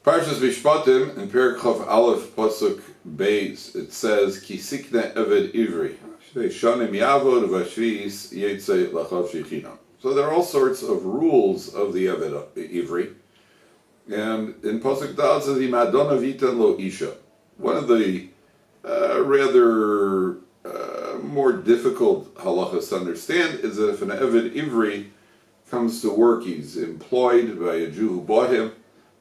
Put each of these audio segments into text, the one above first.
Parshas Mishpatim in Perek Chav Aleph Pasuk Beis, it says, Ki sikne eved ivri, shanim yavod vashvis yetzei lachav shechinam. So there are all sorts of rules of the eved ivri, and in Pasuk Dal says, Imadona vitan lo isha. One of the rather more difficult halachas to understand is that if an eved ivri comes to work, he's employed by a Jew who bought him,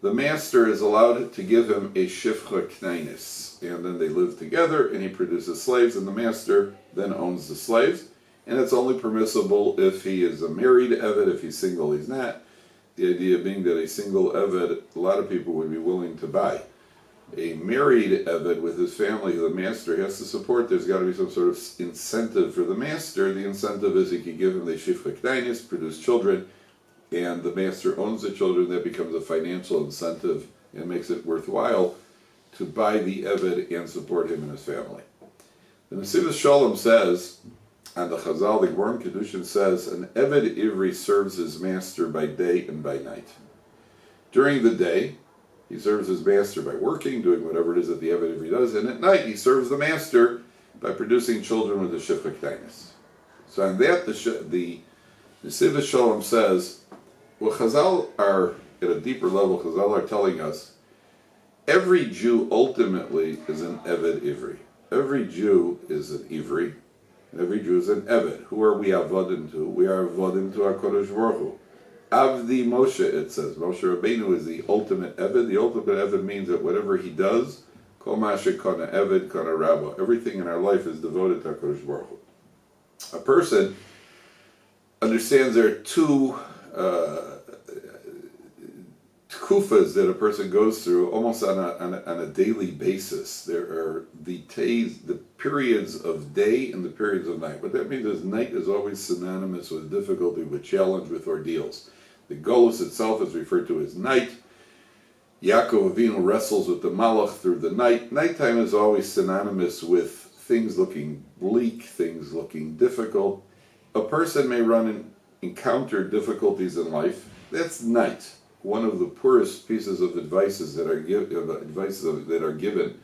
the master is allowed to give him a shifcha knainis, and then they live together, and he produces slaves, and the master then owns the slaves, and it's only permissible if he is a married eved. If he's single, he's not. The idea being that a single eved, a lot of people would be willing to buy. A married eved with his family, the master has to support. There's got to be some sort of incentive for the master. The incentive is he can give him the shifcha knainis, produce children, and the master owns the children. That becomes a financial incentive and makes it worthwhile to buy the eved and support him and his family. The Mesivus Shalom says, and the Chazal, the Gemara in Kedushin says, an eved ivri serves his master by day and by night. During the day, he serves his master by working, doing whatever it is that the eved ivri does, and at night he serves the master by producing children with the shifcha knainis. So on that, the Mesivus Shalom says, well, Chazal are, at a deeper level, Chazal are telling us, every Jew ultimately is an eved ivri. Every Jew is an ivri, and every Jew is an eved. Who are we avodim to? We are avodim to HaKadosh Baruch Hu. Avdi Moshe, it says. Moshe Rabbeinu is the ultimate eved. The ultimate eved means that whatever he does, kol mashe kana eved kana rabba. Everything in our life is devoted to HaKadosh Baruch Hu. A person understands there are two tkufas that a person goes through almost on a daily basis. There are the periods of day and the periods of night. What that means is night is always synonymous with difficulty, with challenge, with ordeals. The Golus itself is referred to as night. Yaakov Avinu wrestles with the Malach through the night. Nighttime is always synonymous with things looking bleak, things looking difficult. A person may encounter difficulties in life. That's night. One of the poorest pieces of advices that are given.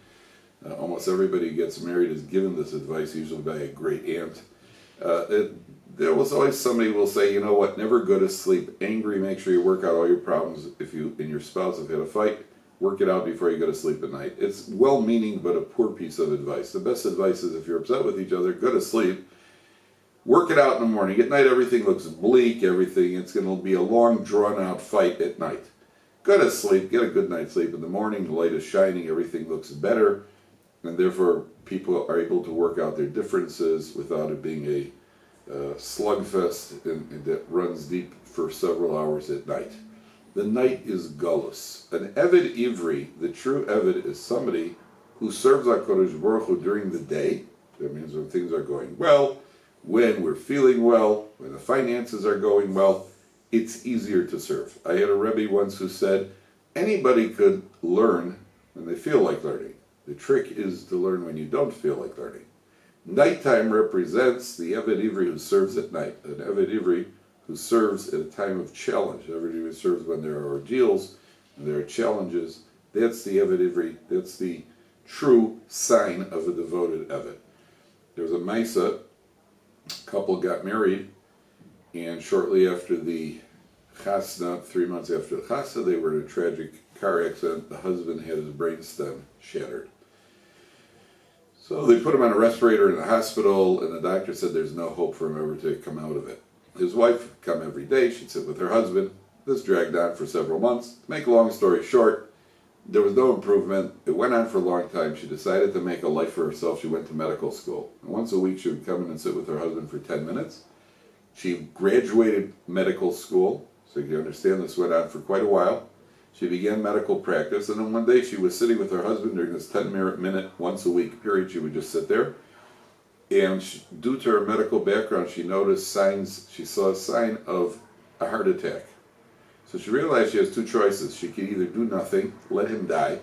Almost everybody who gets married is given this advice, usually by a great aunt. There was always somebody who will say, you know what, never go to sleep angry. Make sure you work out all your problems. If you and your spouse have had a fight, work it out before you go to sleep at night. It's well-meaning, but a poor piece of advice. The best advice is if you're upset with each other, go to sleep. Work it out in the morning. At night, everything looks bleak. It's going to be a long, drawn-out fight at night. Go to sleep. Get a good night's sleep. In the morning, the light is shining. Everything looks better. And therefore, people are able to work out their differences without it being a slugfest and that runs deep for several hours at night. The night is gullus. An eved ivri, the true eved, is somebody who serves HaKadosh Baruch Hu during the day. That means when things are going well, when we're feeling well, when the finances are going well, it's easier to serve. I had a Rebbe once who said, anybody could learn when they feel like learning. The trick is to learn when you don't feel like learning. Nighttime represents the Eved Ivri who serves at night, an Eved Ivri who serves at a time of challenge. Eved Ivri serves when there are ordeals, and there are challenges. That's the Eved Ivri, that's the true sign of a devoted Eved. There's a Maisa. Couple got married, and shortly after the chasna, 3 months after the chasna, they were in a tragic car accident. The husband had his brainstem shattered. So they put him on a respirator in the hospital, and the doctor said there's no hope for him ever to come out of it. His wife would come every day. She'd sit with her husband. This dragged on for several months. To make a long story short, there was no improvement. It went on for a long time. She decided to make a life for herself. She went to medical school. And once a week, she would come in and sit with her husband for 10 minutes. She graduated medical school. So you can understand this went on for quite a while. She began medical practice. And then one day, she was sitting with her husband during this 10-minute, once a week period. She would just sit there. And due to her medical background, she noticed signs. She saw a sign of a heart attack. So she realized she has two choices. She could either do nothing, let him die,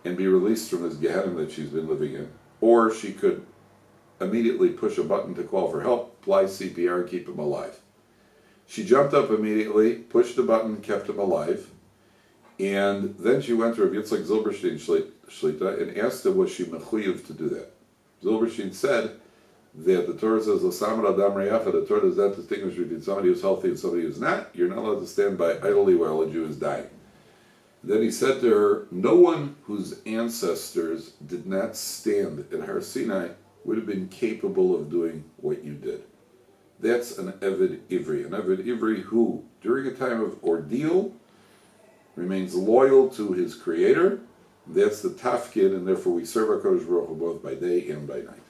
and be released from this Gehenna that she's been living in, or she could immediately push a button to call for help, apply CPR, and keep him alive. She jumped up immediately, pushed the button, kept him alive, And then she went to Rav Yitzchak Zilberstein Shlita and asked him, was she mechuyev to do that? Zilberstein said that the Torah says, L'samar Adam Reyacha, the Torah does not distinguish between somebody who's healthy and somebody who's not. You're not allowed to stand by idly while a Jew is dying. Then he said to her, no one whose ancestors did not stand at Har Sinai would have been capable of doing what you did. That's an Eved Ivri. An Eved Ivri who, during a time of ordeal, remains loyal to his Creator. That's the tafkid, and therefore we serve HaKadosh Baruch Hu both by day and by night.